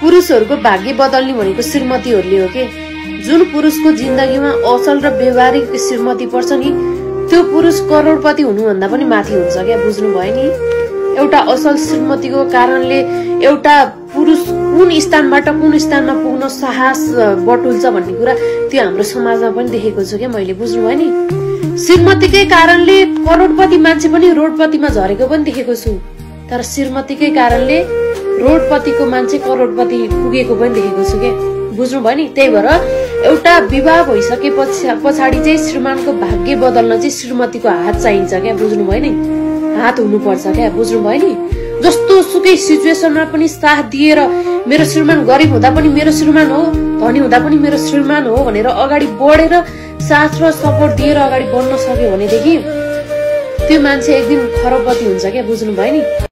पुरुषहरूको भाग्य बदल्ने भनेको श्रीमतीहरूले हो के। जुन पुरुषको जिन्दगीमा असल र व्यवहारिक श्रीमती पर्छ नि त्यो पुरुष करोडपति हुनुभन्दा पनि माथि हुन्छ क्या, बुझ्नुभयो नि। एउटा असल श्रीमतीको कारणले एउटा पुरुष कुन स्थानबाट कुन स्थानमा पुग्न साहस बटुल्छ भन्ने कुरा त्यो हाम्रो समाजमा पनि देखेको छु क्या मैले, बुझ्नुभयो नि। श्रीमतीकै कारणले करोडपति मान्छे पनि रोडपतिमा झरेको पनि देखेको छु, तर श्रीमतीकै कारणले रोडपतिको मान्छे करोडपति पुगेको पनि देखेको छु क्या, बुझ्नुभयो नि। त्यही भएर एउटा विवाह भइसके पछाडि चाहिँ श्रीमानको भाग्य बदल्न चाहिँ श्रीमतीको हात चाहिन्छ क्या, बुझ्नुभयो नि। हात हुनुपर्छ क्या, बुझ्नुभयो नि। जस्तो सुकै सिचुएसनमा पनि साथ दिएर मेरो श्रीमान गरिब हुँदा पनि मेरो श्रीमान हो, धनी हुँदा पनि मेरो श्रीमान हो भनेर अगाडि बढेर साथ र सपोर्ट दिएर अगाडि बढ्न सक्यो भनेदेखि त्यो मान्छे एक दिन खरोडपति हुन्छ क्या, बुझ्नुभयो नि।